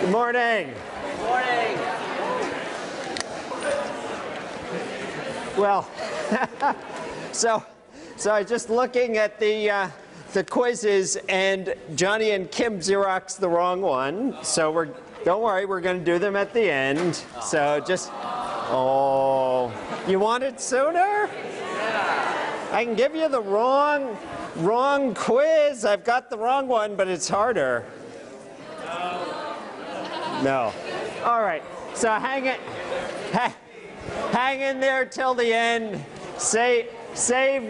Good morning. Good morning. Well, so I was just looking at the quizzes, and Johnny and Kim Xeroxed the wrong one. So don't worry, we're going to do them at the end. So just, oh, you want it sooner? Yeah. I can give you the wrong quiz. I've got the wrong one, but it's harder. No. All right. So hang in there till the end. Save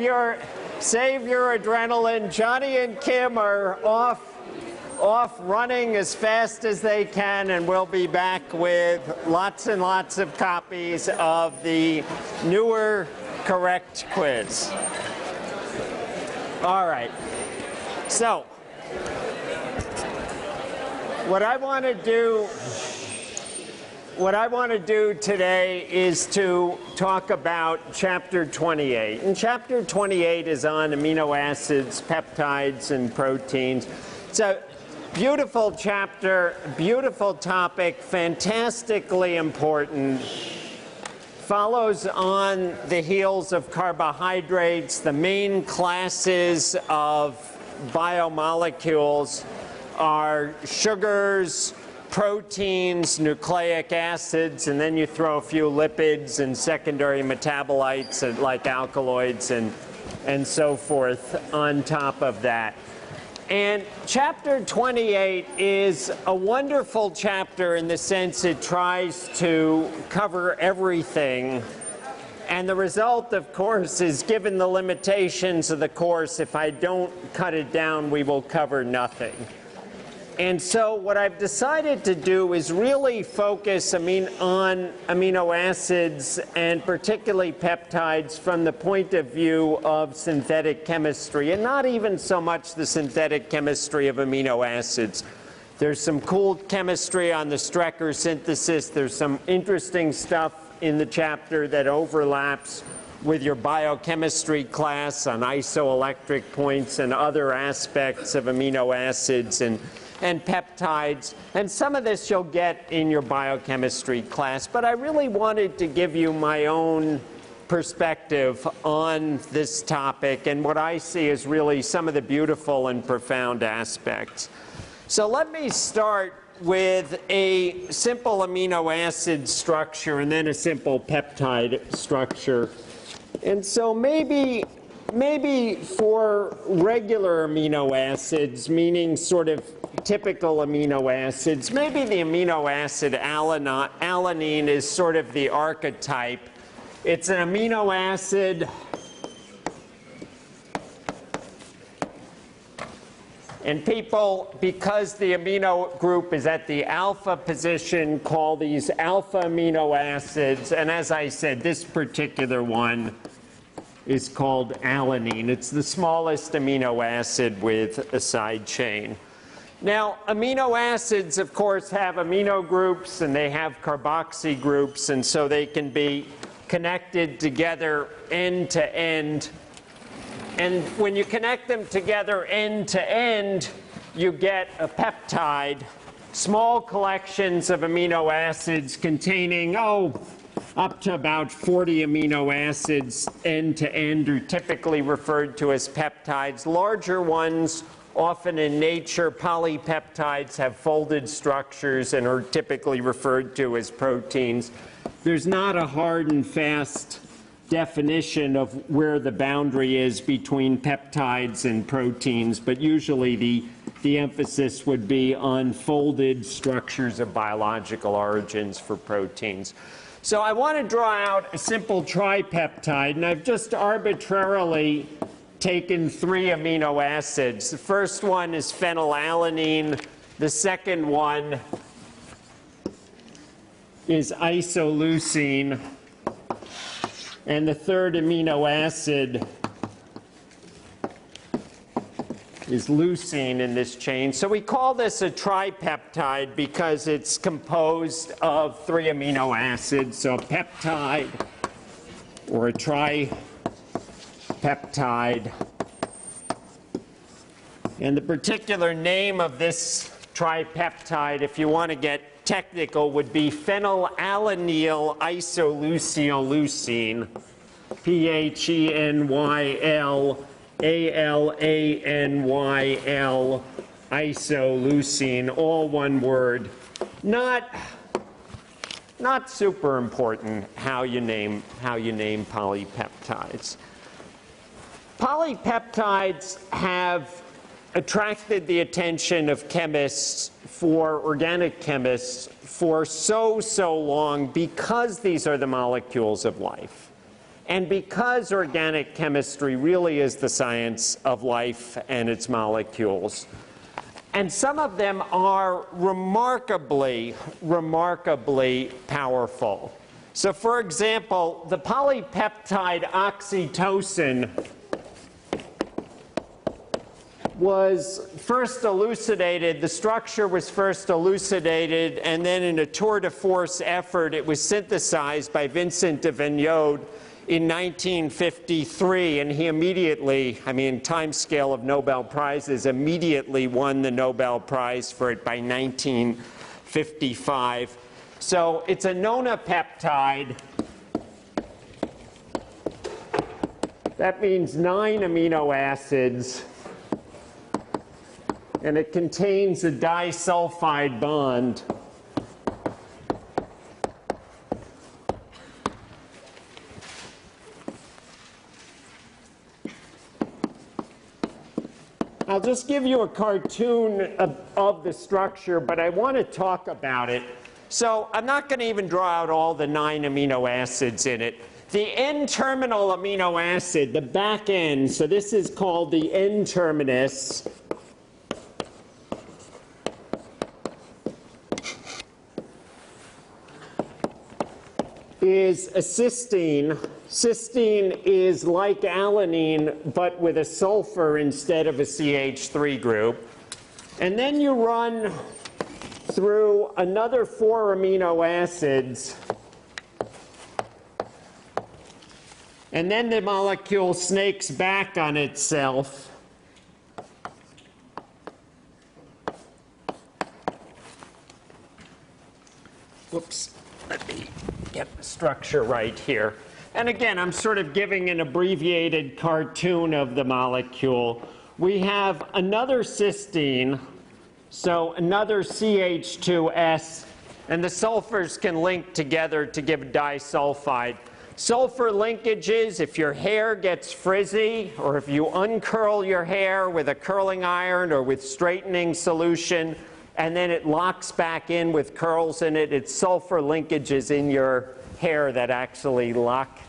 your adrenaline. Johnny and Kim are off running as fast as they can, and we'll be back with lots and lots of copies of the newer correct quiz. All right. So what I want to do today is to talk about Chapter 28. And Chapter 28 is on amino acids, peptides, and proteins. It's a beautiful chapter, beautiful topic, fantastically important. Follows on the heels of carbohydrates. The main classes of biomolecules are sugars, proteins, nucleic acids, and then you throw a few lipids and secondary metabolites like alkaloids and so forth on top of that. And Chapter 28 is a wonderful chapter in the sense it tries to cover everything. And the result, of course, is given the limitations of the course, if I don't cut it down, we will cover nothing. And so what I've decided to do is really focus on amino acids and particularly peptides from the point of view of synthetic chemistry, and not even so much the synthetic chemistry of amino acids. There's some cool chemistry on the Strecker synthesis. There's some interesting stuff in the chapter that overlaps with your biochemistry class on isoelectric points and other aspects of amino acids and peptides, and some of this you'll get in your biochemistry class, but I really wanted to give you my own perspective on this topic and what I see as really some of the beautiful and profound aspects. So let me start with a simple amino acid structure and then a simple peptide structure. And so maybe for regular amino acids, meaning sort of typical amino acids, maybe the amino acid alanine is sort of the archetype. It's an amino acid, and people, because the amino group is at the alpha position, call these alpha amino acids. And as I said, this particular one is called alanine. It's the smallest amino acid with a side chain. Now, amino acids, of course, have amino groups and they have carboxy groups, and so they can be connected together end to end. And when you connect them together end to end, you get a peptide, small collections of amino acids containing, up to about 40 amino acids end to end are typically referred to as peptides. Larger ones, often in nature, polypeptides have folded structures and are typically referred to as proteins. There's not a hard and fast definition of where the boundary is between peptides and proteins, but usually the emphasis would be on folded structures of biological origins for proteins. So I want to draw out a simple tripeptide, and I've just arbitrarily taken 3 amino acids. The first one is phenylalanine. The second one is isoleucine. And the third amino acid is leucine in this chain. So we call this a tripeptide because it's composed of 3 amino acids. So a peptide or a tripeptide. And the particular name of this tripeptide, if you want to get technical, would be phenylalanine isoleucine, PHENYLALANYL isoleucine, all one word. Not super important how you name polypeptides. Polypeptides have attracted the attention of chemists, organic chemists, for so long because these are the molecules of life. And because organic chemistry really is the science of life and its molecules. And some of them are remarkably powerful. So for example, the polypeptide oxytocin was first elucidated, the structure was first elucidated, and then in a tour de force effort, it was synthesized by Vincent de Vigneaud in 1953, and he immediately, time scale of Nobel Prizes, immediately won the Nobel Prize for it by 1955. So it's a nonapeptide. That means 9 amino acids. And it contains a disulfide bond. I'll just give you a cartoon of the structure, but I want to talk about it. So I'm not going to even draw out all the 9 amino acids in it. The N-terminal amino acid, the back end, so this is called the N-terminus. Is a cysteine. Cysteine is like alanine, but with a sulfur instead of a CH3 group. And then you run through another 4 amino acids. And then the molecule snakes back on itself. Whoops. Let me get the structure right here. And again, I'm sort of giving an abbreviated cartoon of the molecule. We have another cysteine, so another CH2S, and the sulfurs can link together to give disulfide. Sulfur linkages, if your hair gets frizzy, or if you uncurl your hair with a curling iron or with straightening solution, and then it locks back in with curls in it. It's sulfur linkages in your hair that actually lock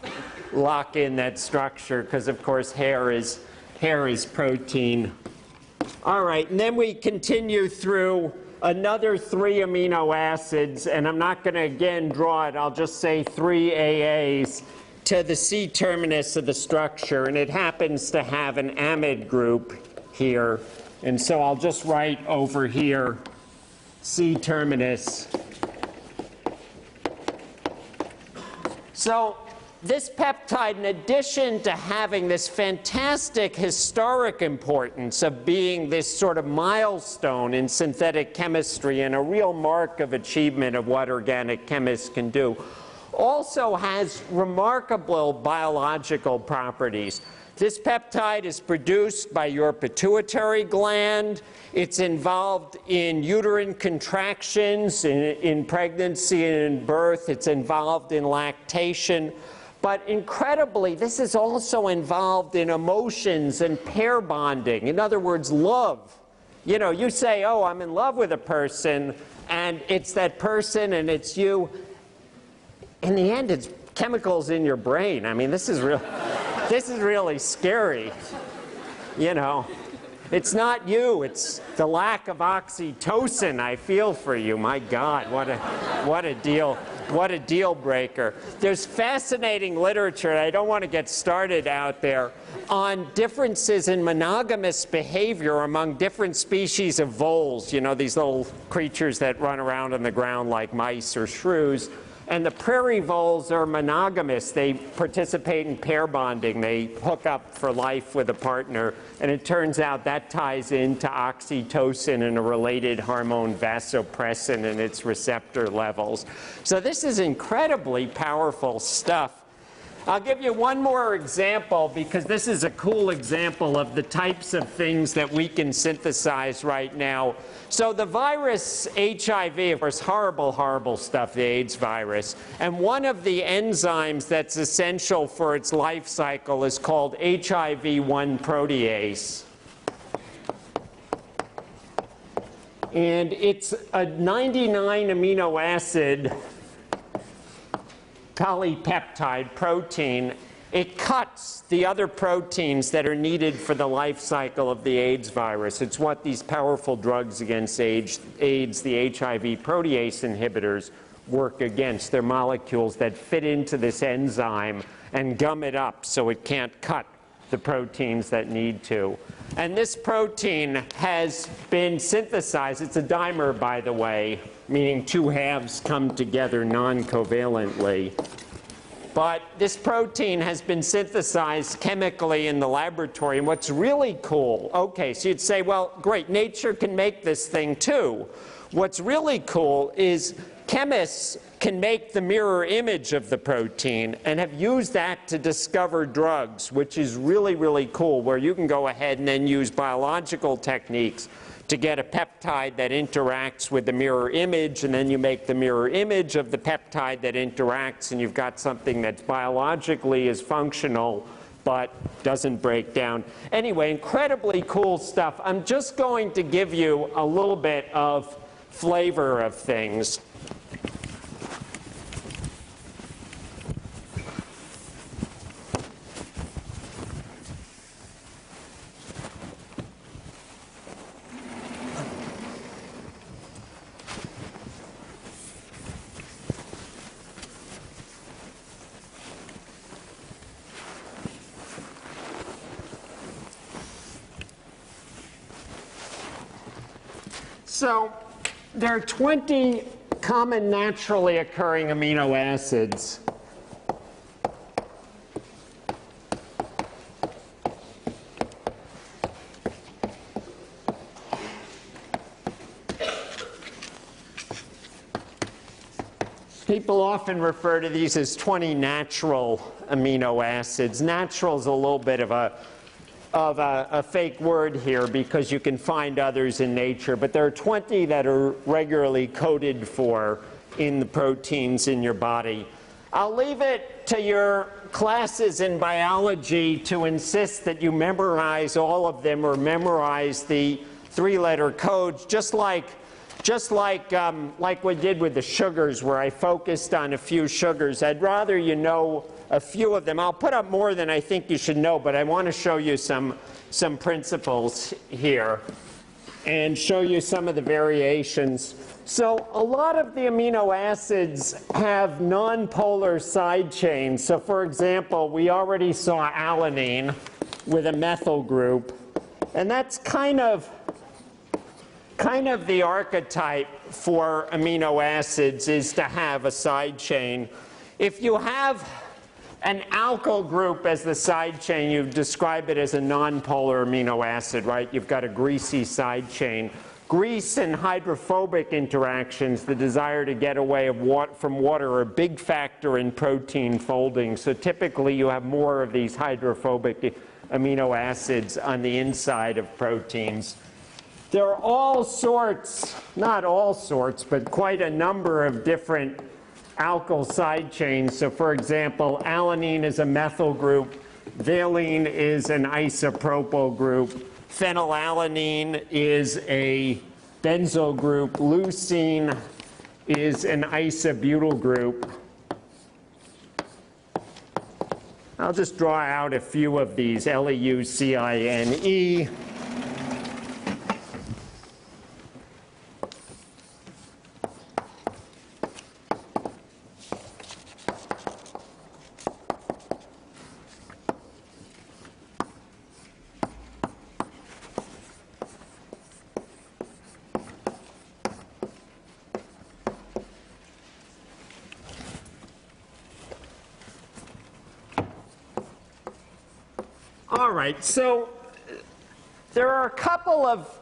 in that structure, because of course hair is protein. All right, and then we continue through another 3 amino acids, and I'm not going to again draw it, I'll just say 3 AAs to the C terminus of the structure, and it happens to have an amide group here. And so I'll just write over here C terminus. So this peptide, in addition to having this fantastic historic importance of being this sort of milestone in synthetic chemistry and a real mark of achievement of what organic chemists can do, also has remarkable biological properties. This peptide is produced by your pituitary gland. It's involved in uterine contractions, in pregnancy and in birth. It's involved in lactation. But incredibly, this is also involved in emotions and pair bonding. In other words, love. You know, you say, oh, I'm in love with a person, and it's that person and it's you. In the end, it's chemicals in your brain. I mean, this is really scary. You know, it's not you, it's the lack of oxytocin. I feel for you. My God, what a deal breaker. There's fascinating literature, and I don't want to get started out there, on differences in monogamous behavior among different species of voles, you know, these little creatures that run around on the ground like mice or shrews, And the prairie voles are monogamous. They participate in pair bonding. They hook up for life with a partner. And it turns out that ties into oxytocin and a related hormone vasopressin and its receptor levels. So this is incredibly powerful stuff. I'll give you one more example because this is a cool example of the types of things that we can synthesize right now. So the virus HIV, of course, horrible, horrible stuff, the AIDS virus. And one of the enzymes that's essential for its life cycle is called HIV-1 protease. And it's a 99 amino acid polypeptide protein. It cuts the other proteins that are needed for the life cycle of the AIDS virus. It's what these powerful drugs against AIDS, the HIV protease inhibitors, work against. They're molecules that fit into this enzyme and gum it up so it can't cut the proteins that need to. And this protein has been synthesized. It's a dimer, by the way, meaning two halves come together non-covalently. But this protein has been synthesized chemically in the laboratory. And what's really cool, okay, so you'd say, well, great, nature can make this thing too. What's really cool is chemists can make the mirror image of the protein and have used that to discover drugs, which is really, really cool, where you can go ahead and then use biological techniques to get a peptide that interacts with the mirror image, and then you make the mirror image of the peptide that interacts, and you've got something that's biologically is functional but doesn't break down. Anyway, incredibly cool stuff. I'm just going to give you a little bit of flavor of things. So there are 20 common naturally occurring amino acids. People often refer to these as 20 natural amino acids. Natural is a little bit of a fake word here because you can find others in nature, but there are 20 that are regularly coded for in the proteins in your body. I'll leave it to your classes in biology to insist that you memorize all of them or memorize the three-letter codes, just like we did with the sugars, where I focused on a few sugars. I'd rather you know a few of them. I'll put up more than I think you should know, but I want to show you some principles here and show you some of the variations. So a lot of the amino acids have non-polar side chains. So for example, we already saw alanine with a methyl group, and that's kind of the archetype for amino acids, is to have a side chain. If you have an alkyl group as the side chain, you describe it as a nonpolar amino acid, right? You've got a greasy side chain. Grease and hydrophobic interactions, the desire to get away from water, are a big factor in protein folding. So typically you have more of these hydrophobic amino acids on the inside of proteins. There are all sorts, not all sorts, but quite a number of different alkyl side chains. So for example, alanine is a methyl group, valine is an isopropyl group, phenylalanine is a benzyl group, leucine is an isobutyl group. I'll just draw out a few of these, leucine. right, so there are a couple of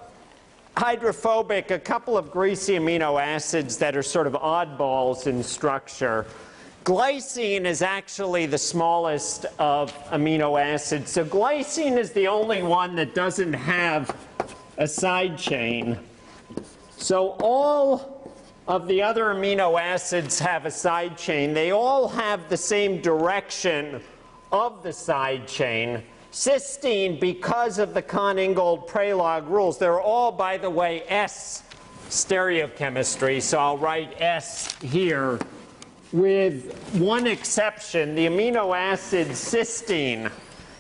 hydrophobic, a couple of greasy amino acids that are sort of oddballs in structure. Glycine is actually the smallest of amino acids. So glycine is the only one that doesn't have a side chain. So all of the other amino acids have a side chain. They all have the same direction of the side chain. Cysteine, because of the Kahn-Ingold-Prelog rules, they're all, by the way, S stereochemistry, so I'll write S here, with one exception. The amino acid cysteine,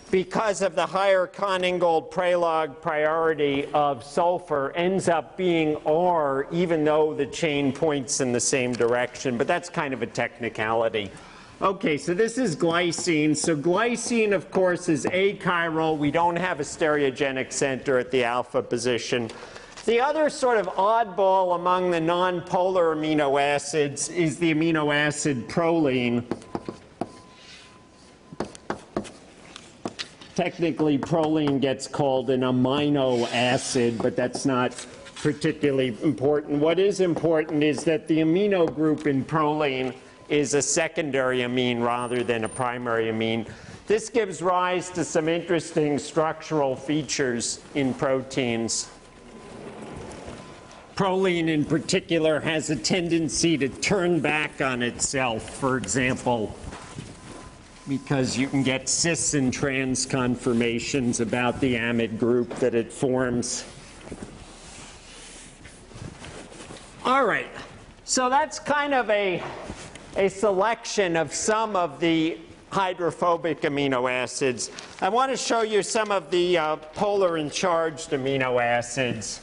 because of the higher Kahn-Ingold-Prelog priority of sulfur, ends up being R, even though the chain points in the same direction, but that's kind of a technicality. Okay, so this is glycine. So glycine, of course, is achiral. We don't have a stereogenic center at the alpha position. The other sort of oddball among the nonpolar amino acids is the amino acid proline. Technically, proline gets called an amino acid, but that's not particularly important. What is important is that the amino group in proline is a secondary amine rather than a primary amine. This gives rise to some interesting structural features in proteins. Proline in particular has a tendency to turn back on itself, for example, because you can get cis and trans conformations about the amide group that it forms. All right, so that's kind of a selection of some of the hydrophobic amino acids. I want to show you some of the polar and charged amino acids.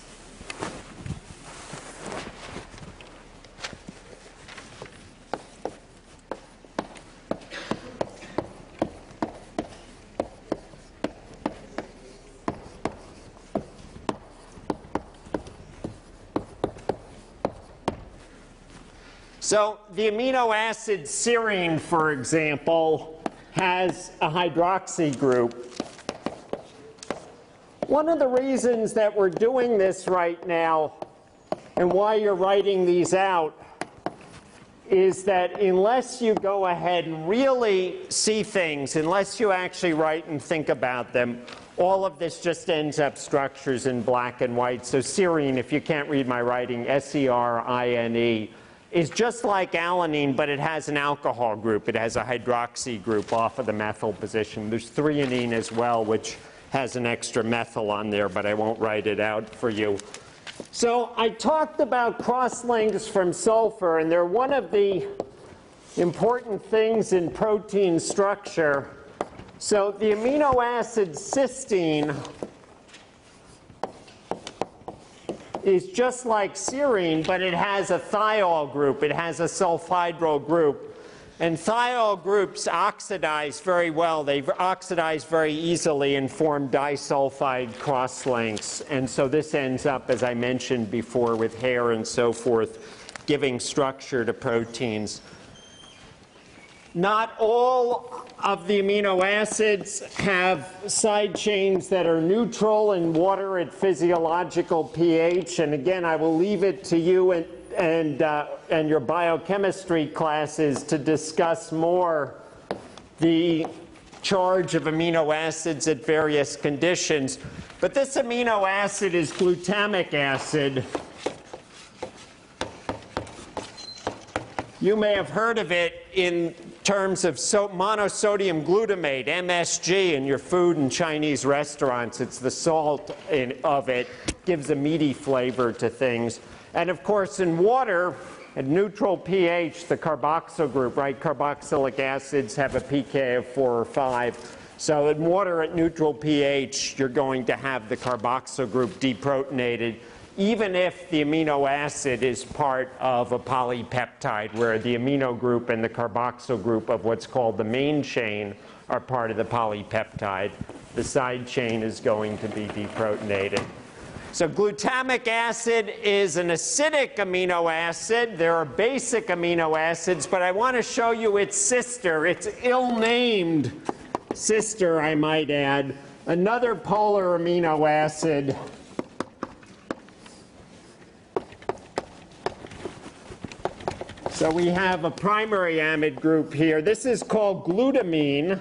So the amino acid serine, for example, has a hydroxy group. One of the reasons that we're doing this right now and why you're writing these out is that unless you go ahead and really see things, unless you actually write and think about them, all of this just ends up structures in black and white. So serine, if you can't read my writing, S-E-R-I-N-E, is just like alanine, but it has an alcohol group. It has a hydroxy group off of the methyl position. There's threonine as well, which has an extra methyl on there, but I won't write it out for you. So I talked about cross-links from sulfur, and they're one of the important things in protein structure. So the amino acid cysteine is just like serine, but it has a thiol group. It has a sulfhydryl group. And thiol groups oxidize very well. They oxidize very easily and form disulfide cross-links. And so this ends up, as I mentioned before, with hair and so forth, giving structure to proteins. Not all of the amino acids have side chains that are neutral in water at physiological pH. And again, I will leave it to you and your biochemistry classes to discuss more the charge of amino acids at various conditions. But this amino acid is glutamic acid. You may have heard of it in terms of monosodium glutamate, MSG, in your food in Chinese restaurants. It's the salt of it, gives a meaty flavor to things. And of course, in water, at neutral pH, the carboxyl group, right? Carboxylic acids have a pK of 4 or 5. So in water at neutral pH, you're going to have the carboxyl group deprotonated, even if the amino acid is part of a polypeptide, where the amino group and the carboxyl group of what's called the main chain are part of the polypeptide. The side chain is going to be deprotonated. So glutamic acid is an acidic amino acid. There are basic amino acids, but I want to show you its sister. It's ill-named sister, I might add, another polar amino acid. So we have a primary amide group here. This is called glutamine.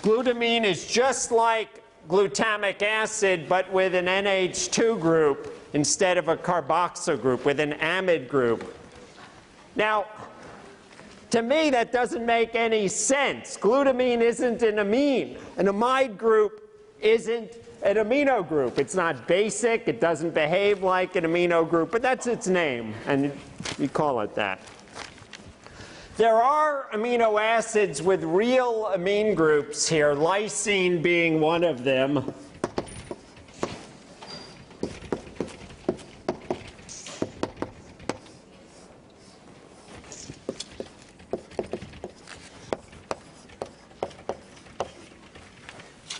Glutamine is just like glutamic acid, but with an NH2 group instead of a carboxyl group, with an amide group. Now, to me, that doesn't make any sense. Glutamine isn't an amine. An amide group isn't an amino group. It's not basic. It doesn't behave like an amino group, but that's its name, and you call it that. There are amino acids with real amine groups here, lysine being one of them.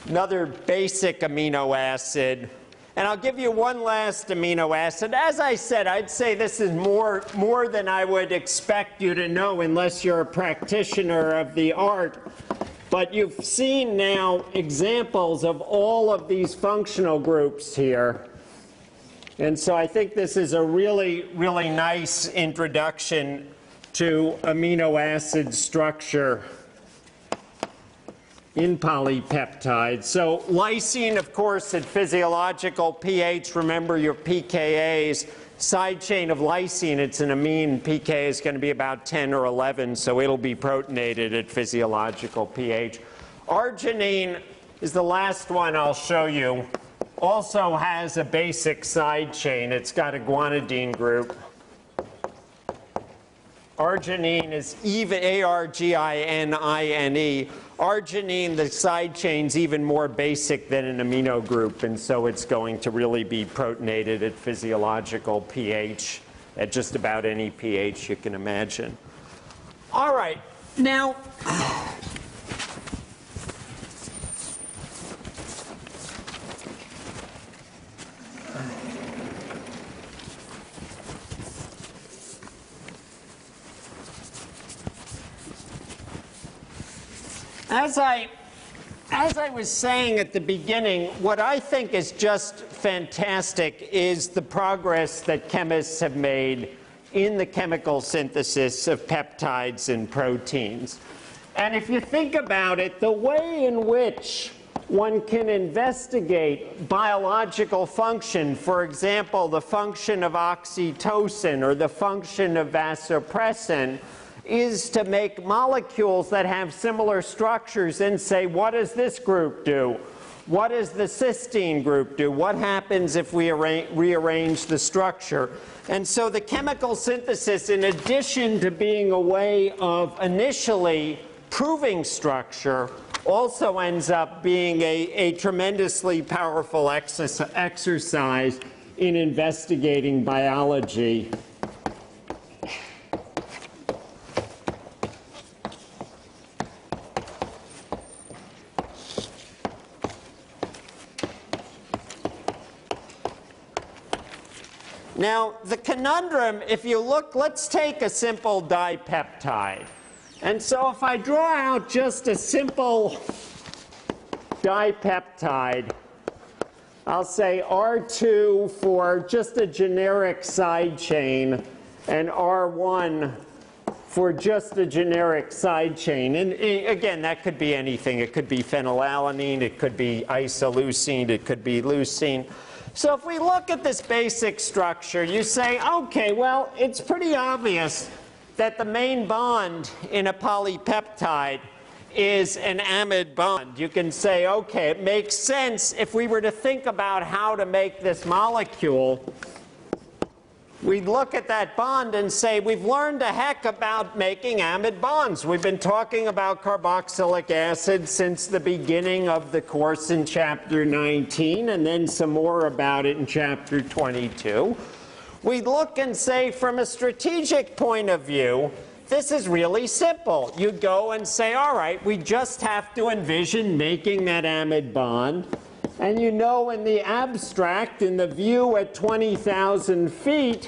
Another basic amino acid. And I'll give you one last amino acid. As I said, I'd say this is more than I would expect you to know unless you're a practitioner of the art. But you've seen now examples of all of these functional groups here. And so I think this is a really, really nice introduction to amino acid structure in polypeptides. So lysine, of course, at physiological pH, remember your pKa's, side chain of lysine, it's an amine, pK is going to be about 10 or 11, so it'll be protonated at physiological pH. Arginine is the last one I'll show you. Also has a basic side chain. It's got a guanidine group. Arginine is even, A-R-G-I-N-I-N-E. Arginine, the side chain's even more basic than an amino group, and so it's going to really be protonated at physiological pH, at just about any pH you can imagine. All right, now, as I was saying at the beginning, what I think is just fantastic is the progress that chemists have made in the chemical synthesis of peptides and proteins. And if you think about it, the way in which one can investigate biological function, for example, the function of oxytocin or the function of vasopressin, is to make molecules that have similar structures and say, what does this group do? What does the cysteine group do? What happens if we rearrange the structure? And so the chemical synthesis, in addition to being a way of initially proving structure, also ends up being a tremendously powerful exercise in investigating biology. Now, the conundrum, if you look, let's take a simple dipeptide. And so if I draw out just a simple dipeptide, I'll say R2 for just a generic side chain and R1 for just a generic side chain. And again, that could be anything. It could be phenylalanine, it could be isoleucine, it could be leucine. So if we look at this basic structure, you say, okay, well, it's pretty obvious that the main bond in a polypeptide is an amide bond. You can say, okay, it makes sense if we were to think about how to make this molecule. We'd look at that bond and say, we've learned a heck about making amide bonds. We've been talking about carboxylic acid since the beginning of the course in chapter 19, and then some more about it in chapter 22. We'd look and say, from a strategic point of view, this is really simple. You go and say, all right, we just have to envision making that amide bond. And you know in the abstract, in the view at 20,000 feet,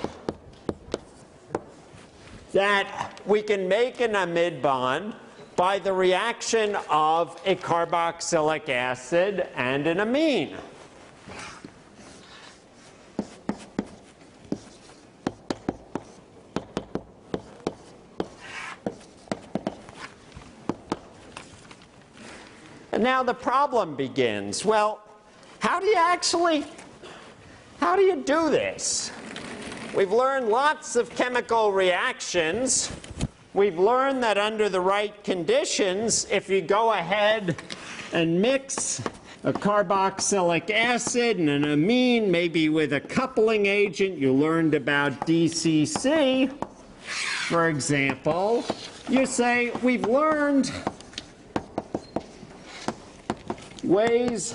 that we can make an amide bond by the reaction of a carboxylic acid and an amine. And now the problem begins. Well, how do you do this? We've learned lots of chemical reactions. We've learned that under the right conditions, if you go ahead and mix a carboxylic acid and an amine, maybe with a coupling agent, you learned about DCC, for example, you say, we've learned ways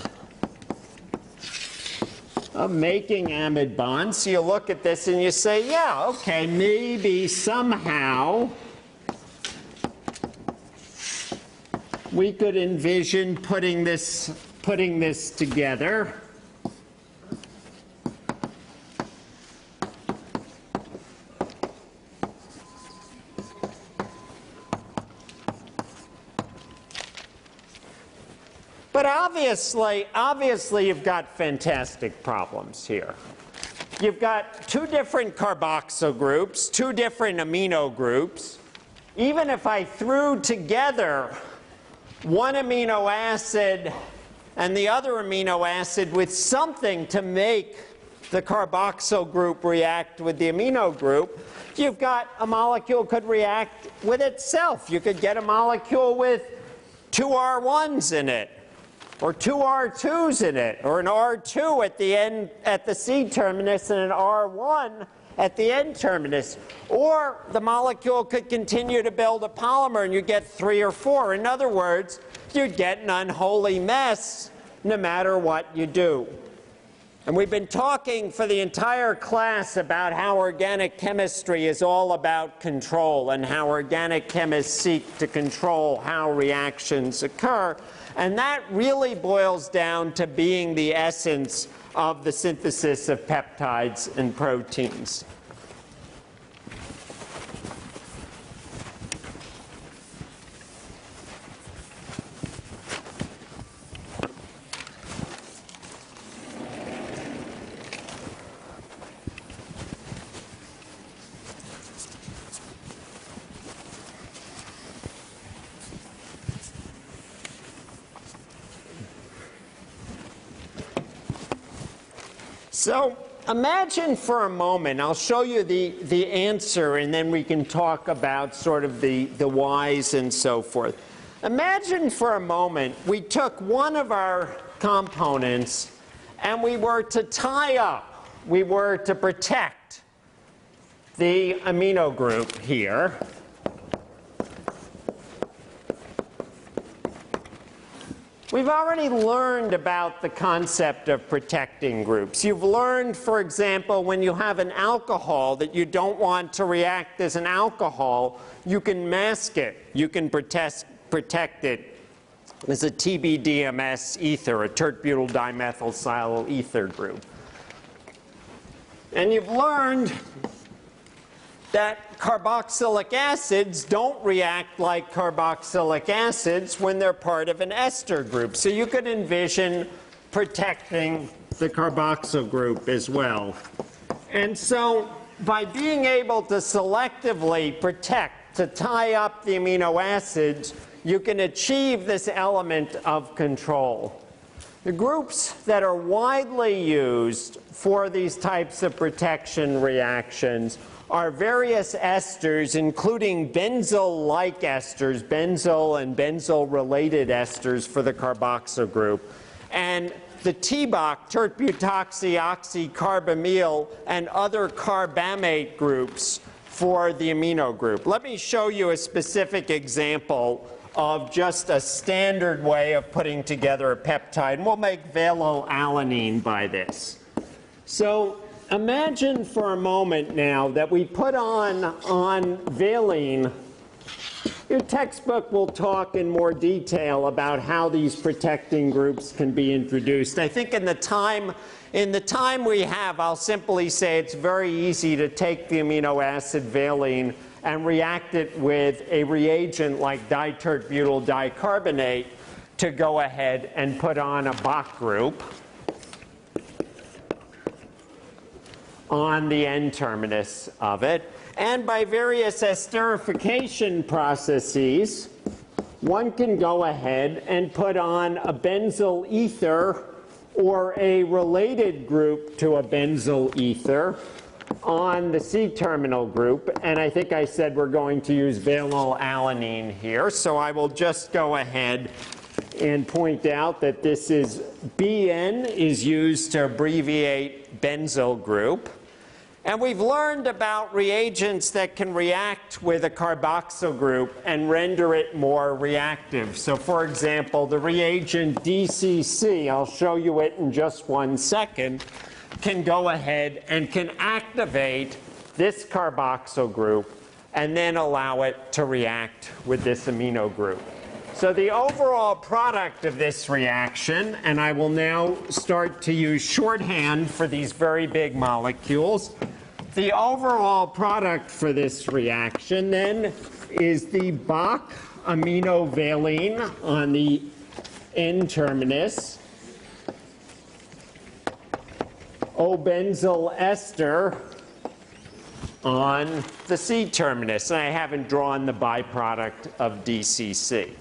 of making amide bonds. So you look at this and you say, yeah, okay, maybe somehow we could envision putting this together. But obviously you've got fantastic problems here. You've got two different carboxyl groups, two different amino groups. Even if I threw together one amino acid and the other amino acid with something to make the carboxyl group react with the amino group, you've got a molecule could react with itself. You could get a molecule with two R1s in it, or two R2s in it, or an R2 at the end, at the C terminus, and an R1 at the N terminus. Or the molecule could continue to build a polymer and you get 3 or 4. In other words, you'd get an unholy mess no matter what you do. And we've been talking for the entire class about how organic chemistry is all about control and how organic chemists seek to control how reactions occur. And that really boils down to being the essence of the synthesis of peptides and proteins. So imagine for a moment, I'll show you the answer and then we can talk about sort of the whys and so forth. Imagine for a moment we took one of our components and we were to tie up, we were to protect the amino group here. We've already learned about the concept of protecting groups. You've learned, for example, when you have an alcohol that you don't want to react as an alcohol, you can mask it. You can protect it as a TBDMS ether, a tert-butyl dimethyl ether group. And you've learned that carboxylic acids don't react like carboxylic acids when they're part of an ester group. So you could envision protecting the carboxyl group as well. And so by being able to selectively protect, to tie up the amino acids, you can achieve this element of control. The groups that are widely used for these types of protection reactions are various esters, including benzyl-like esters, benzyl and benzyl-related esters for the carboxyl group, and the TBOC, tert-butoxy-oxycarbamyl, and other carbamate groups for the amino group. Let me show you a specific example of just a standard way of putting together a peptide, and we'll make valine by this. So imagine for a moment now that we put on valine. Your textbook will talk in more detail about how these protecting groups can be introduced. I think in the time we have, I'll simply say it's very easy to take the amino acid valine and react it with a reagent like ditert-butyl dicarbonate to go ahead and put on a Bach group on the N-terminus of it. And by various esterification processes, one can go ahead and put on a benzyl ether or a related group to a benzyl ether on the C-terminal group. And I think I said we're going to use valyl alanine here. So I will just go ahead and point out that this is BN is used to abbreviate benzyl group. And we've learned about reagents that can react with a carboxyl group and render it more reactive. So for example, the reagent DCC, I'll show you it in just 1 second, can go ahead and can activate this carboxyl group and then allow it to react with this amino group. So the overall product of this reaction, and I will now start to use shorthand for these very big molecules, the overall product for this reaction then is the Bach aminovaline on the N-terminus, O-benzyl ester on the C-terminus. And I haven't drawn the byproduct of DCC.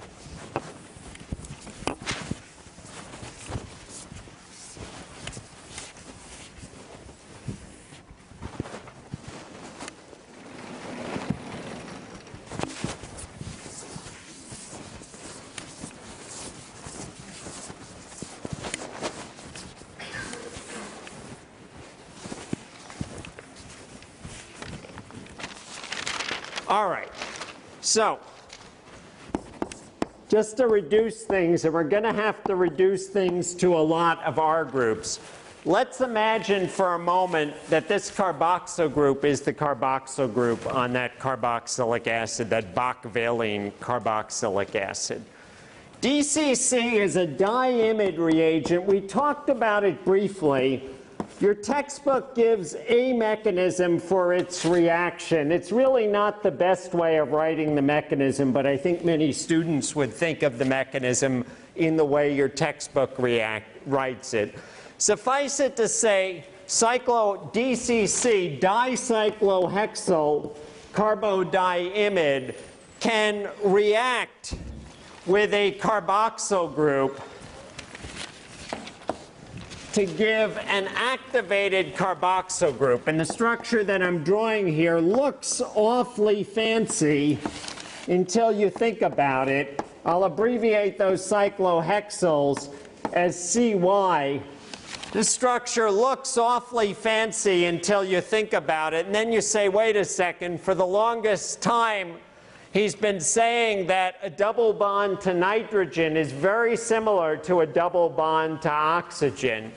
All right, so just to reduce things, and we're going to have to reduce things to a lot of R groups. Let's imagine for a moment that this carboxyl group is the carboxyl group on that carboxylic acid, that Bach-valine carboxylic acid. DCC is a diimide reagent. We talked about it briefly. Your textbook gives a mechanism for its reaction. It's really not the best way of writing the mechanism, but I think many students would think of the mechanism in the way your textbook writes it. Suffice it to say, DCC, dicyclohexyl carbodiimide, can react with a carboxyl group to give an activated carboxyl group. And the structure that I'm drawing here looks awfully fancy until you think about it. I'll abbreviate those cyclohexyls as CY. This structure looks awfully fancy until you think about it. And then you say, wait a second, for the longest time, he's been saying that a double bond to nitrogen is very similar to a double bond to oxygen.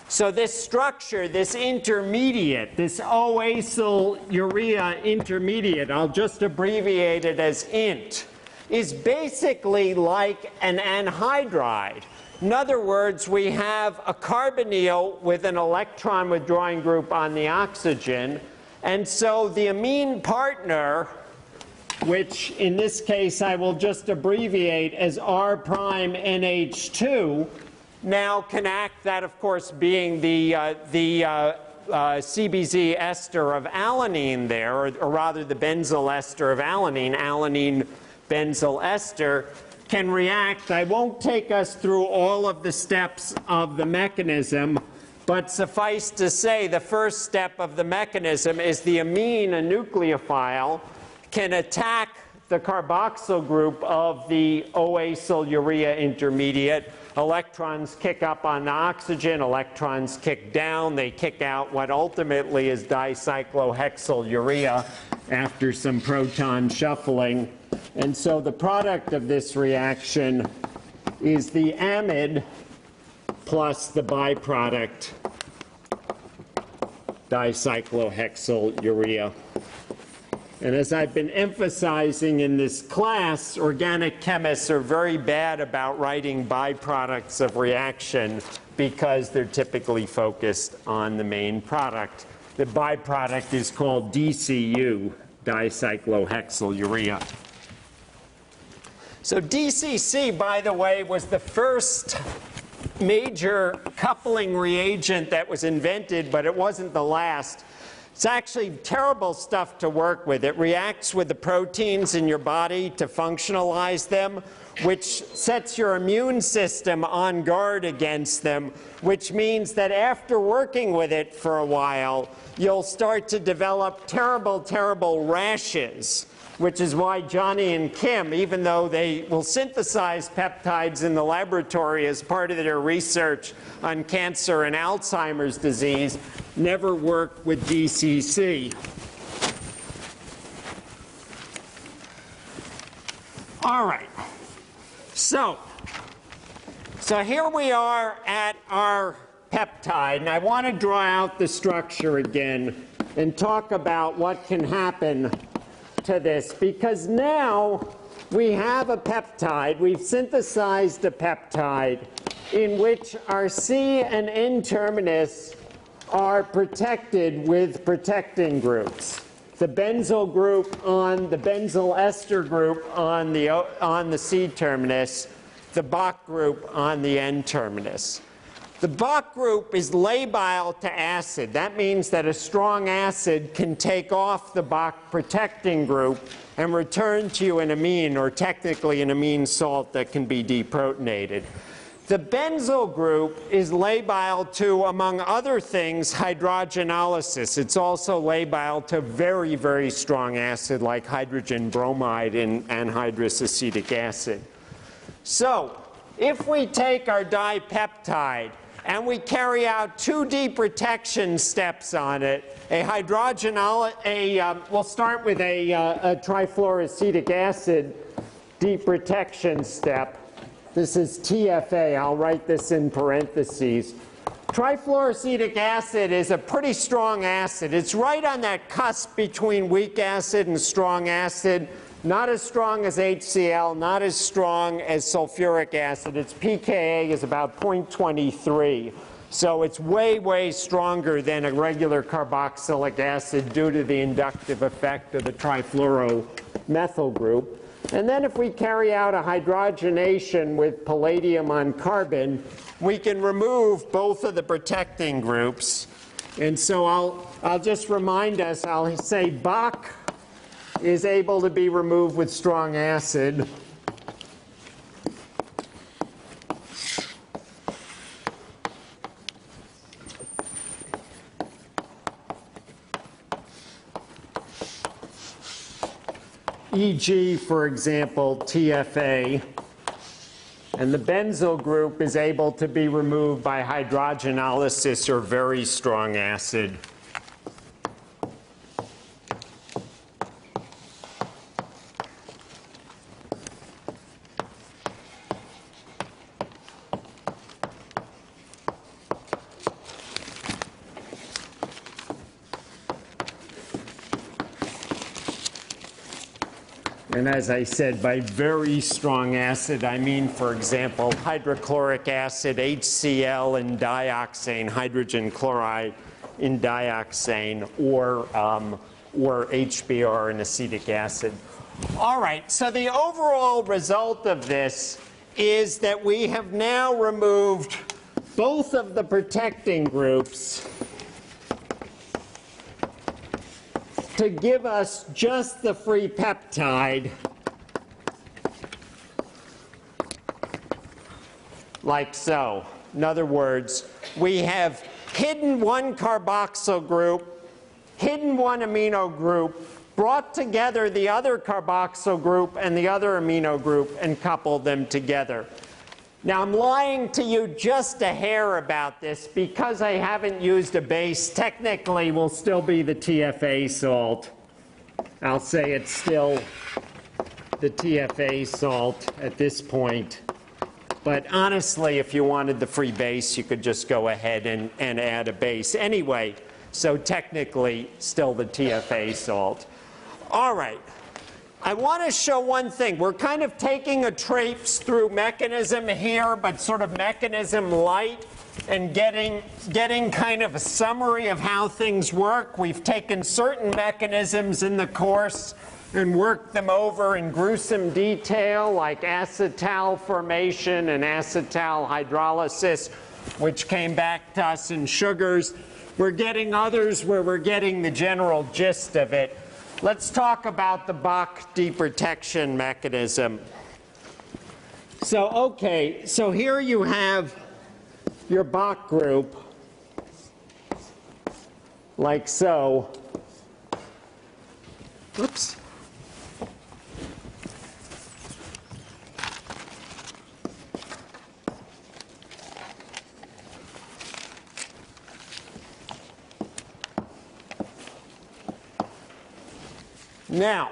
So this structure, this intermediate, this O-acyl urea intermediate, I'll just abbreviate it as INT, is basically like an anhydride. In other words, we have a carbonyl with an electron withdrawing group on the oxygen, and so the amine partner, which in this case I will just abbreviate as R prime NH2, now can act, that of course being the CBZ ester of alanine there, or rather the benzyl ester of alanine, alanine benzyl ester, can react. I won't take us through all of the steps of the mechanism, but suffice to say the first step of the mechanism is the amine, a nucleophile, can attack the carboxyl group of the O-acyl urea intermediate. Electrons kick up on the oxygen, electrons kick down, they kick out what ultimately is dicyclohexyl urea after some proton shuffling. And so the product of this reaction is the amide plus the byproduct dicyclohexyl urea. And as I've been emphasizing in this class, organic chemists are very bad about writing byproducts of reaction because they're typically focused on the main product. The byproduct is called DCU, dicyclohexylurea. So DCC, by the way, was the first major coupling reagent that was invented, but it wasn't the last. It's actually terrible stuff to work with. It reacts with the proteins in your body to functionalize them, which sets your immune system on guard against them, which means that after working with it for a while, you'll start to develop terrible, terrible rashes, which is why Johnny and Kim, even though they will synthesize peptides in the laboratory as part of their research on cancer and Alzheimer's disease, never work with DCC. All right. So here we are at our peptide, and I want to draw out the structure again and talk about what can happen to this, because now we have a peptide. We've synthesized a peptide in which our C and N terminus are protected with protecting groups. The benzyl group on the benzyl ester group on the C terminus, the Bach group on the N terminus. The Bach group is labile to acid. That means that a strong acid can take off the Bach protecting group and return to you an amine, or technically an amine salt that can be deprotonated. The benzyl group is labile to, among other things, hydrogenolysis. It's also labile to very, very strong acid like hydrogen bromide and anhydrous acetic acid. So if we take our dipeptide and we carry out 2 deprotection steps on it, we'll start with a trifluoroacetic acid deprotection step. This is TFA. I'll write this in parentheses. Trifluoroacetic acid is a pretty strong acid. It's right on that cusp between weak acid and strong acid. Not as strong as HCl, not as strong as sulfuric acid. Its pKa is about 0.23. So it's way, way stronger than a regular carboxylic acid due to the inductive effect of the trifluoromethyl group. And then if we carry out a hydrogenation with palladium on carbon, we can remove both of the protecting groups. And so I'll just remind us, I'll say Bach is able to be removed with strong acid. E.g., for example, TFA. And the benzyl group is able to be removed by hydrogenolysis or very strong acid. And as I said, by very strong acid, I mean, for example, hydrochloric acid, HCl in dioxane, hydrogen chloride in dioxane, or HBr in acetic acid. All right, so the overall result of this is that we have now removed both of the protecting groups to give us just the free peptide, like so. In other words, we have hidden one carboxyl group, hidden one amino group, brought together the other carboxyl group and the other amino group, and coupled them together. Now, I'm lying to you just a hair about this because I haven't used a base. Technically, will still be the TFA salt. I'll say it's still the TFA salt at this point. But honestly, if you wanted the free base, you could just go ahead and add a base. Anyway, so technically, still the TFA salt. All right. I want to show one thing. We're kind of taking a traipse through mechanism here, but sort of mechanism light. and getting kind of a summary of how things work. We've taken certain mechanisms in the course and worked them over in gruesome detail, like acetal formation and acetal hydrolysis, which came back to us in sugars. We're getting others where we're getting the general gist of it. Let's talk about the Bach deprotection mechanism. So, okay, so here you have your Bach group, like so. Oops. Now,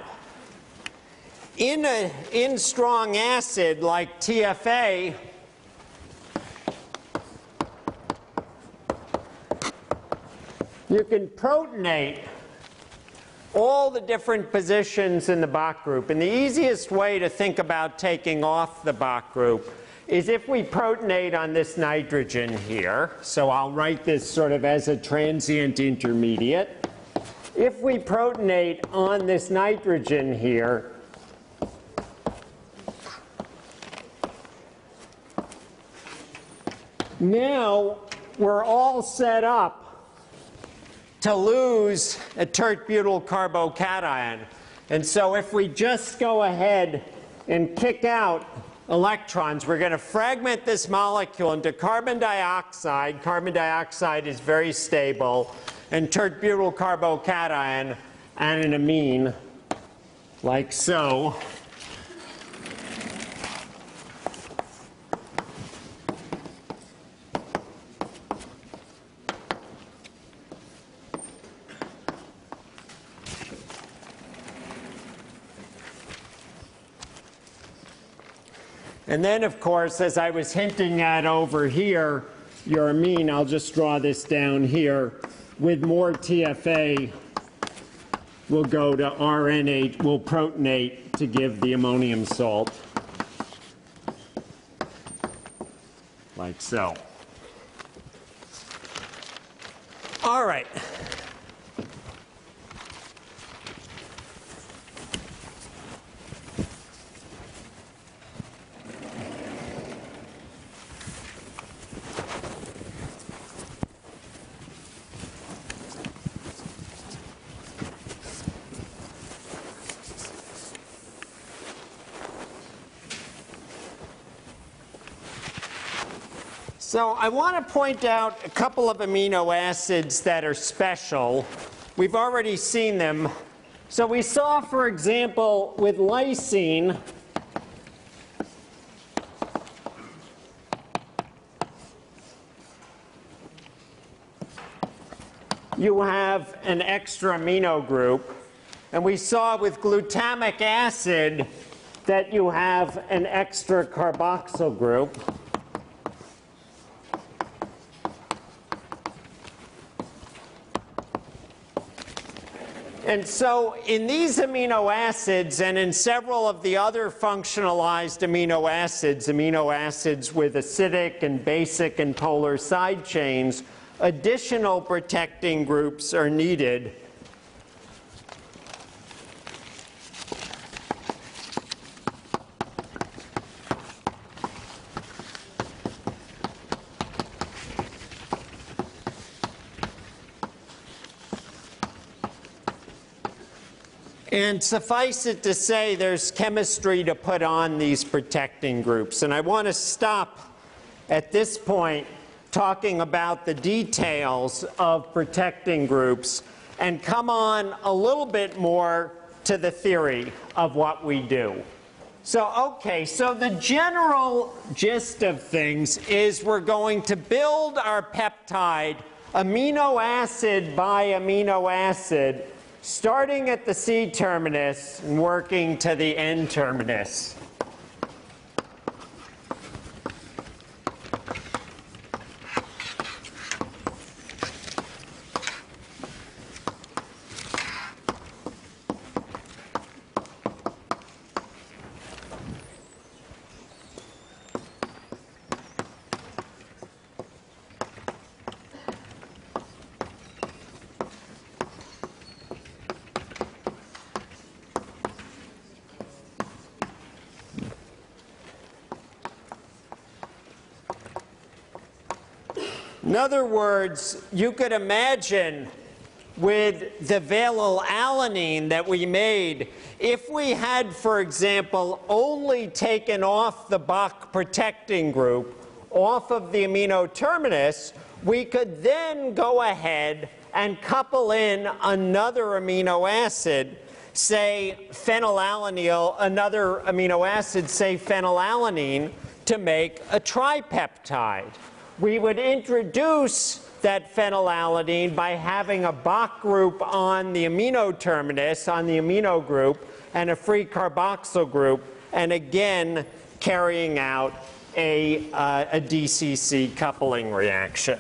in strong acid like TFA, you can protonate all the different positions in the Bach group. And the easiest way to think about taking off the Bach group is if we protonate on this nitrogen here. So I'll write this sort of as a transient intermediate. If we protonate on this nitrogen here, now we're all set up to lose a tert-butyl carbocation. And so if we just go ahead and kick out electrons, we're going to fragment this molecule into carbon dioxide. Carbon dioxide is very stable. And tert-butyl carbocation and an amine, like so. And then, of course, as I was hinting at over here, your amine, I'll just draw this down here, with more TFA, we'll go to RNH, we'll protonate to give the ammonium salt, like so. All right. So I want to point out a couple of amino acids that are special. We've already seen them. So we saw, for example, with lysine, you have an extra amino group. And we saw with glutamic acid that you have an extra carboxyl group. And so in these amino acids and in several of the other functionalized amino acids with acidic and basic and polar side chains, additional protecting groups are needed. And suffice it to say, there's chemistry to put on these protecting groups. And I want to stop at this point talking about the details of protecting groups and come on a little bit more to the theory of what we do. So, okay, so the general gist of things is we're going to build our peptide amino acid by amino acid, starting at the C terminus and working to the N terminus. In other words, you could imagine with the valine that we made, if we had, for example, only taken off the Bach protecting group off of the amino terminus, we could then go ahead and couple in another amino acid, say phenylalanine, another amino acid, say phenylalanine, to make a tripeptide. We would introduce that phenylalanine by having a Bach group on the amino terminus, on the amino group, and a free carboxyl group, and again carrying out a DCC coupling reaction.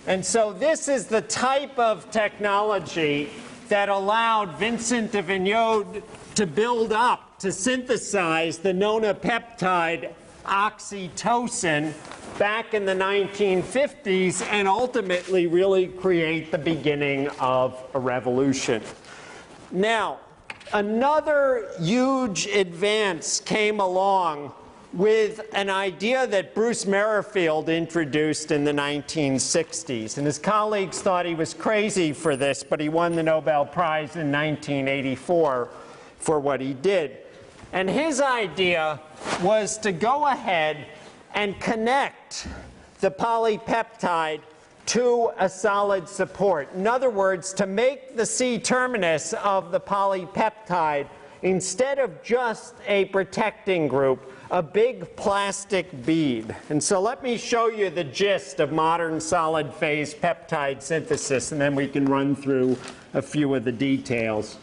And so this is the type of technology that allowed Vincent de Vigneaud to build up, to synthesize the nonapeptide oxytocin back in the 1950s and ultimately really create the beginning of a revolution. Now, another huge advance came along with an idea that Bruce Merrifield introduced in the 1960s. And his colleagues thought he was crazy for this, but he won the Nobel Prize in 1984 for what he did. And his idea was to go ahead and connect the polypeptide to a solid support. In other words, to make the C-terminus of the polypeptide, instead of just a protecting group, a big plastic bead. And so let me show you the gist of modern solid phase peptide synthesis, and then we can run through a few of the details.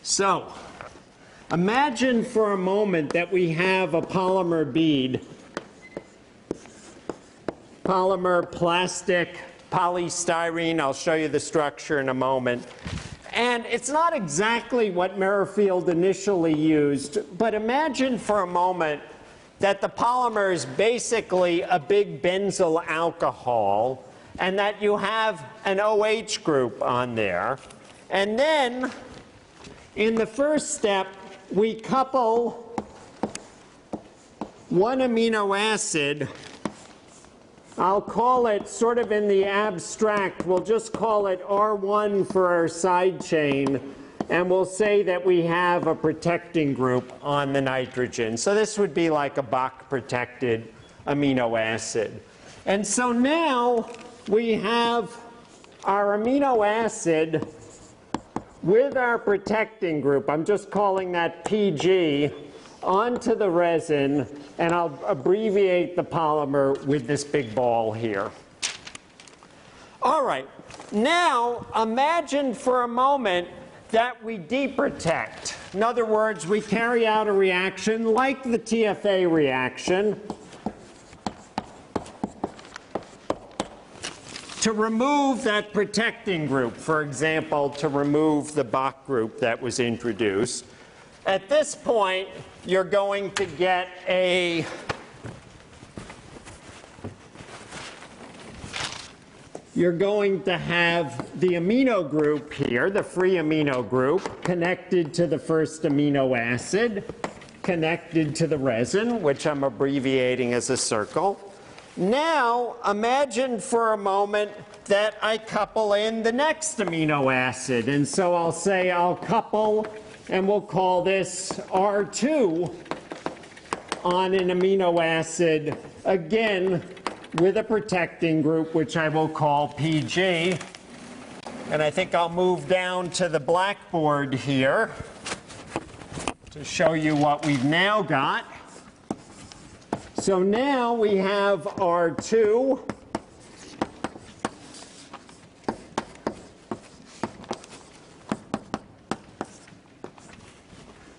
So, imagine for a moment that we have a polymer bead, polymer, plastic, polystyrene. I'll show you the structure in a moment. And it's not exactly what Merrifield initially used, but imagine for a moment that the polymer is basically a big benzyl alcohol and that you have an OH group on there. And then in the first step, we couple one amino acid. I'll call it, sort of in the abstract, we'll just call it R1 for our side chain, and we'll say that we have a protecting group on the nitrogen. So this would be like a Bach-protected amino acid. And so now we have our amino acid with our protecting group, I'm just calling that PG, onto the resin, and I'll abbreviate the polymer with this big ball here. All right, now imagine for a moment that we deprotect. In other words, we carry out a reaction like the TFA reaction to remove that protecting group, for example, to remove the Bach group that was introduced. At this point, you're going to get a you're going to have the amino group here, the free amino group, connected to the first amino acid, connected to the resin, which I'm abbreviating as a circle. Now, imagine for a moment that I couple in the next amino acid. And so I'll say I'll couple, and we'll call this R2 on an amino acid, again, with a protecting group, which I will call PG. And I think I'll move down to the blackboard here to show you what we've now got. So now we have R2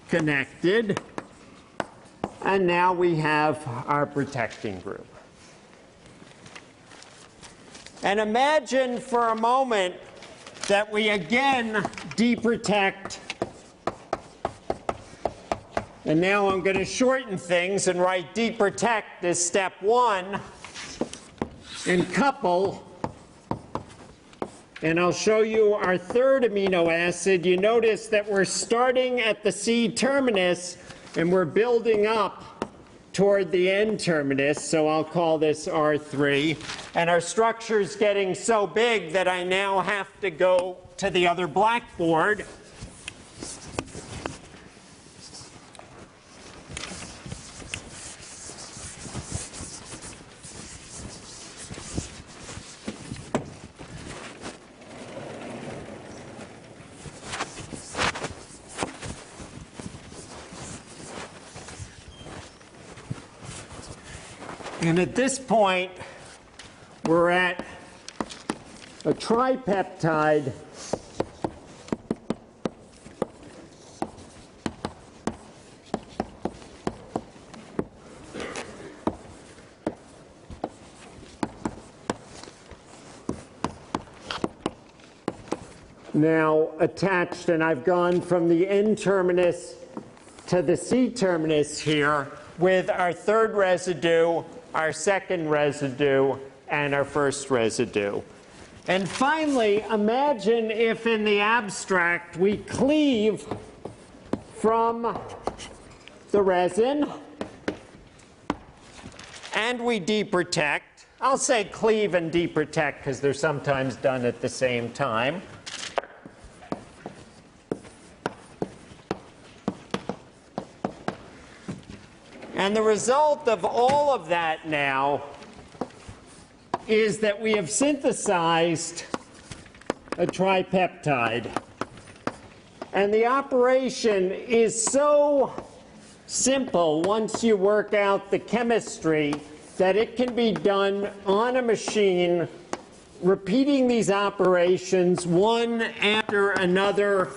connected, and now we have our protecting group. And imagine for a moment that we again deprotect. And now I'm going to shorten things and write deprotect as step 1. and couple. And I'll show you our third amino acid. You notice that we're starting at the C terminus and we're building up toward the N terminus, so I'll call this R3. And our structure's getting so big that I now have to go to the other blackboard. And at this point, we're at a tripeptide now attached, and I've gone from the N terminus to the C terminus here with our third residue, our second residue, and our first residue. And finally, imagine if in the abstract we cleave from the resin and we deprotect. I'll say cleave and deprotect because they're sometimes done at the same time. And the result of all of that now is that we have synthesized a tripeptide. And the operation is so simple once you work out the chemistry that it can be done on a machine, repeating these operations one after another,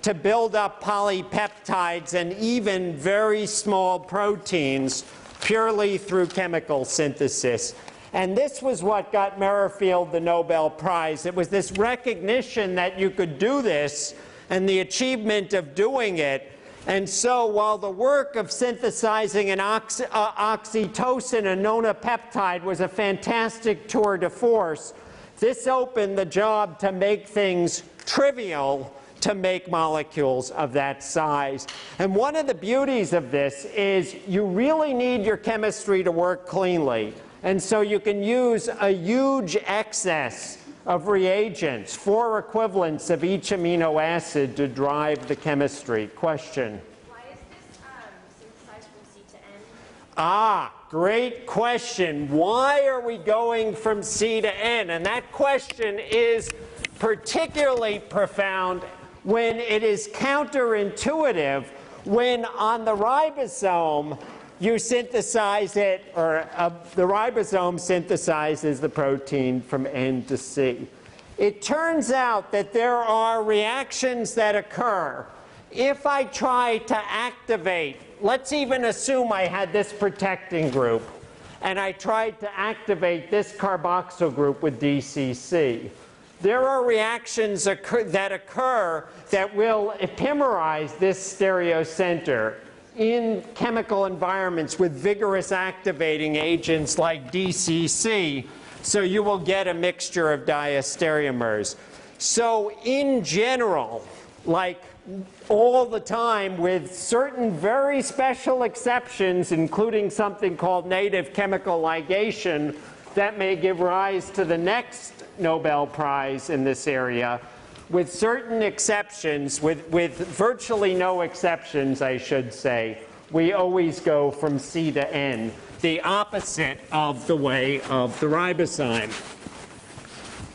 to build up polypeptides and even very small proteins purely through chemical synthesis. And this was what got Merrifield the Nobel Prize. It was this recognition that you could do this and the achievement of doing it. And so while the work of synthesizing an oxytocin, a nonapeptide, was a fantastic tour de force, this opened the job to make things trivial to make molecules of that size. And one of the beauties of this is you really need your chemistry to work cleanly. And so you can use a huge excess of reagents, 4 equivalents of each amino acid, to drive the chemistry. Question? Why is this synthesized from C to N? Ah, great question. Why are we going from C to N? And that question is particularly profound when it is counterintuitive, when on the ribosome you synthesize it, or the ribosome synthesizes the protein from N to C. It turns out that there are reactions that occur. If I try to activate, let's even assume I had this protecting group, and I tried to activate this carboxyl group with DCC. There are reactions that occur that will epimerize this stereocenter in chemical environments with vigorous activating agents like DCC, so you will get a mixture of diastereomers. So in general, like all the time, with certain very special exceptions, including something called native chemical ligation, that may give rise to the next Nobel Prize in this area, with certain exceptions, with virtually no exceptions, I should say, we always go from C to N, the opposite of the way of the ribosome.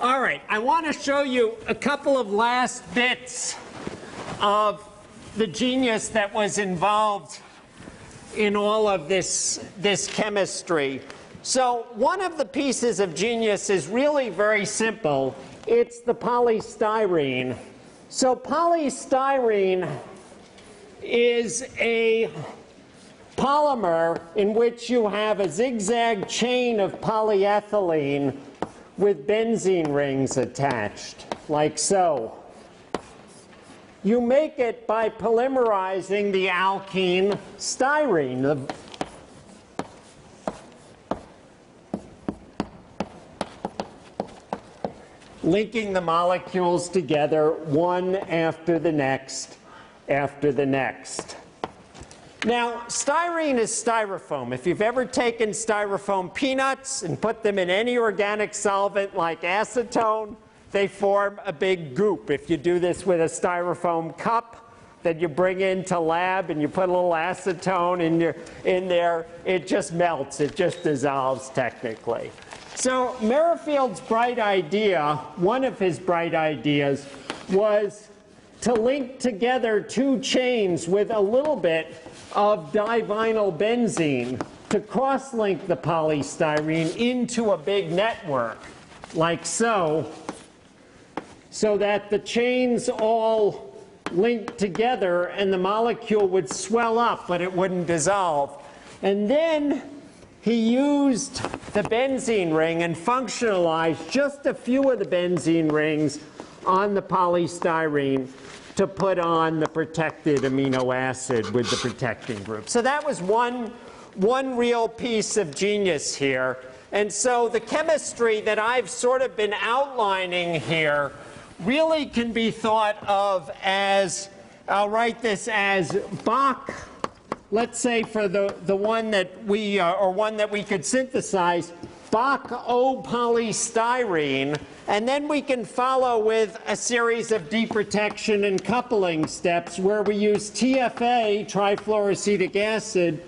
All right, I want to show you a couple of last bits of the genius that was involved in all of this chemistry. So one of the pieces of genius is really very simple. It's the polystyrene. So polystyrene is a polymer in which you have a zigzag chain of polyethylene with benzene rings attached, like so. You make it by polymerizing the alkene styrene. linking the molecules together one after the next after the next. Now, styrene is styrofoam. If you've ever taken styrofoam peanuts and put them in any organic solvent like acetone, they form a big goop. If you do this with a styrofoam cup that you bring into lab and you put a little acetone in there, it just melts. It just dissolves technically. So Merrifield's bright idea, one of his bright ideas, was to link together two chains with a little bit of divinyl benzene to cross-link the polystyrene into a big network, like so, so that the chains all linked together and the molecule would swell up, but it wouldn't dissolve. And then he used the benzene ring and functionalized just a few of the benzene rings on the polystyrene to put on the protected amino acid with the protecting group. So that was one real piece of genius here. And so the chemistry that I've sort of been outlining here really can be thought of as, I'll write this as Bach, let's say for the one that we, or one that we could synthesize, Bach O polystyrene, and then we can follow with a series of deprotection and coupling steps where we use TFA, trifluoroacetic acid,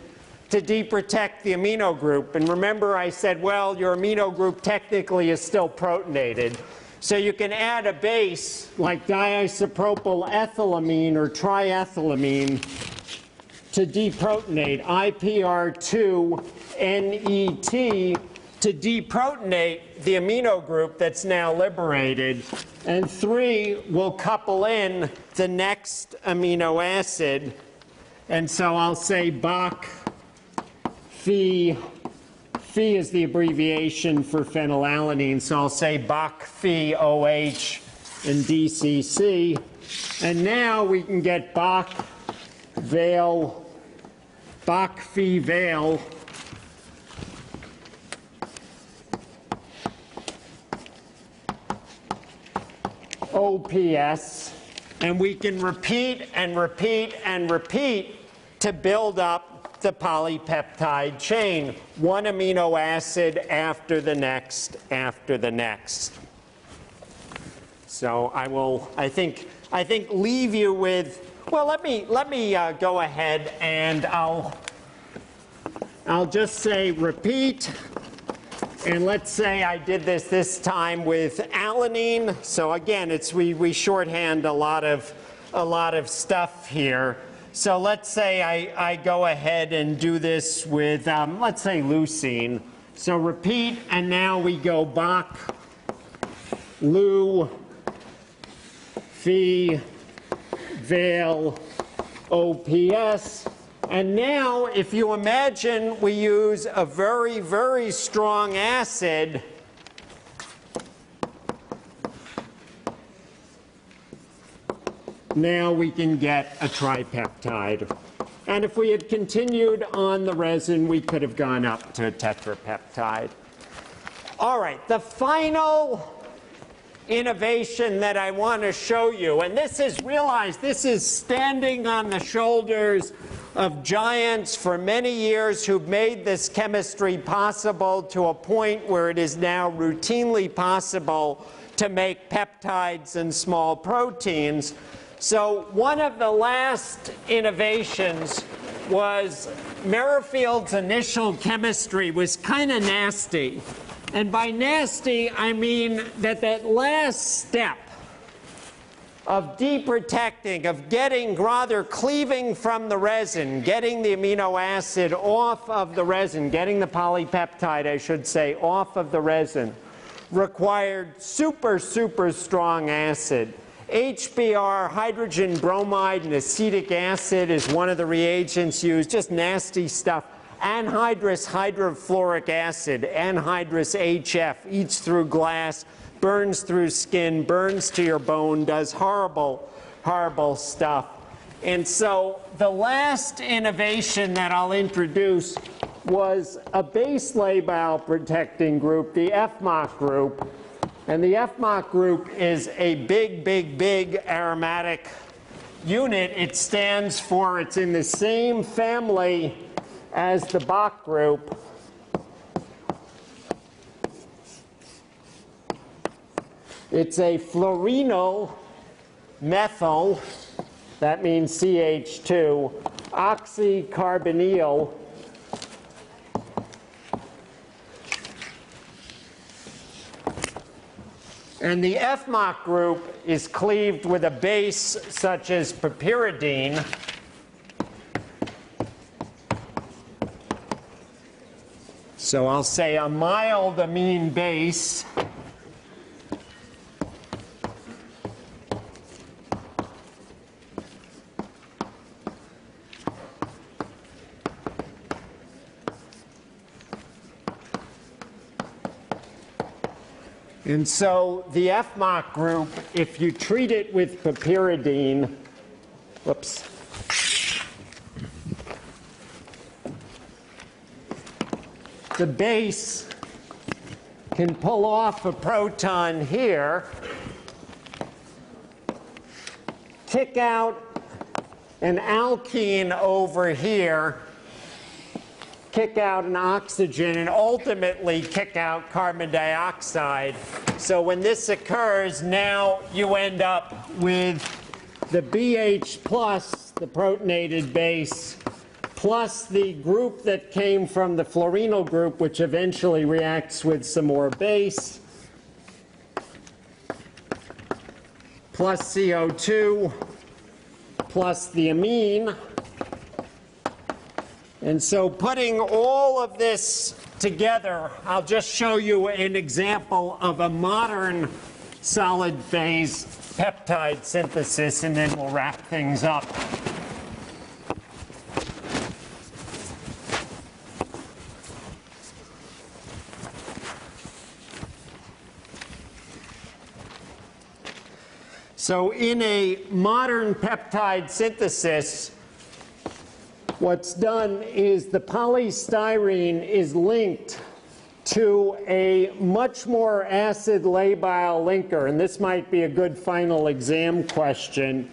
to deprotect the amino group. And remember I said, well, your amino group technically is still protonated. So you can add a base like diisopropyl ethylamine or triethylamine to deprotonate, IPR2NET, to deprotonate the amino group that's now liberated. And 3 will couple in the next amino acid. And so I'll say Bach Phi. Phi is the abbreviation for phenylalanine, so I'll say Bach Phi OH and DCC. And now we can get Bach Val, Bach Phi Val, OPS, and we can repeat and repeat and repeat to build up the polypeptide chain, one amino acid after the next after the next. So I will, I think leave you with, well, let me go ahead and I'll just say repeat. And let's say I did this time with alanine. So again, we shorthand a lot of stuff here. So let's say I go ahead and do this with, let's say leucine. So repeat, and now we go Bach, Lu, Phi, Val, OPS. And now, if you imagine we use a very, very strong acid, now we can get a tripeptide. And if we had continued on the resin, we could have gone up to a tetrapeptide. All right, the final innovation that I want to show you, and this is, realize this is standing on the shoulders of giants for many years who've made this chemistry possible to a point where it is now routinely possible to make peptides and small proteins. So one of the last innovations was Merrifield's initial chemistry was kind of nasty. And by nasty, I mean that last step of deprotecting, of getting, rather cleaving from the resin, getting the amino acid off of the resin, getting the polypeptide, I should say, off of the resin, required super, super strong acid. HBr, hydrogen bromide, and acetic acid is one of the reagents used, just nasty stuff. Anhydrous hydrofluoric acid, anhydrous HF, eats through glass, burns through skin, burns to your bone, does horrible, horrible stuff. And so the last innovation that I'll introduce was a base labile protecting group, the FMOC group, And the FMOC group is a big, big, big aromatic unit. It stands for, it's in the same family as the Bach group. It's a fluorenyl methyl, that means CH2, oxycarbonyl and the FMOC group is cleaved with a base such as piperidine. So I'll say a mild amine base. And so the FMOC group, if you treat it with piperidine, whoops. The base can pull off a proton here, kick out an alkene over here, kick out an oxygen, and ultimately kick out carbon dioxide. So when this occurs, now you end up with the BH plus, the protonated base, plus the group that came from the fluorenyl group, which eventually reacts with some more base, plus CO2, plus the amine. And so putting all of this together, I'll just show you an example of a modern solid phase peptide synthesis, and then we'll wrap things up. So in a modern peptide synthesis, what's done is the polystyrene is linked to a much more acid labile linker. And this might be a good final exam question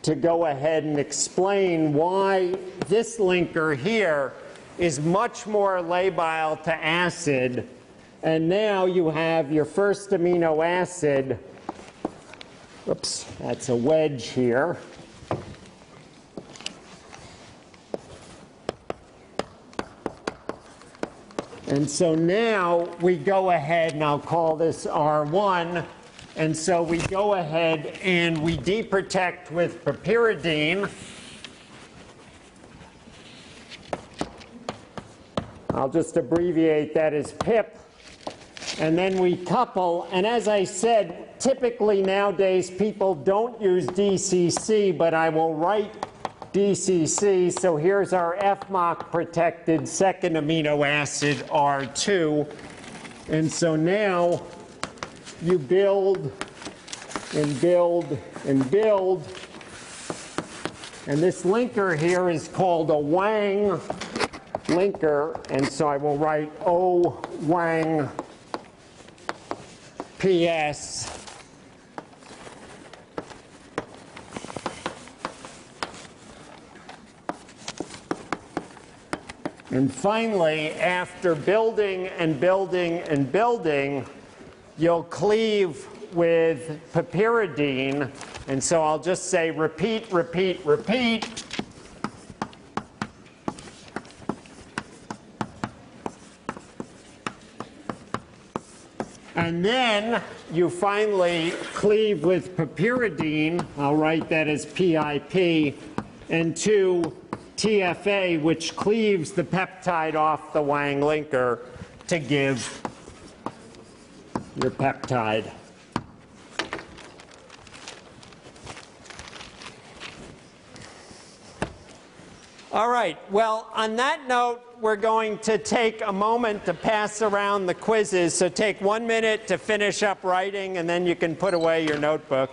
to go ahead and explain why this linker here is much more labile to acid. And now you have your first amino acid. Oops, that's a wedge here. And so now we go ahead, and I'll call this R1. And so we go ahead and we deprotect with piperidine. I'll just abbreviate that as PIP. And then we couple. And as I said, typically nowadays people don't use DCC, but I will write DCC. So here's our FMOC protected second amino acid, R2. And so now you build and build and build. And this linker here is called a Wang linker. And so I will write O Wang PS. And finally, after building and building and building, you'll cleave with piperidine. And so I'll just say repeat, repeat, repeat. And then you finally cleave with piperidine. I'll write that as PIP. And to TFA, which cleaves the peptide off the Wang linker to give your peptide. All right, well, on that note, we're going to take a moment to pass around the quizzes. So take 1 minute to finish up writing, and then you can put away your notebook.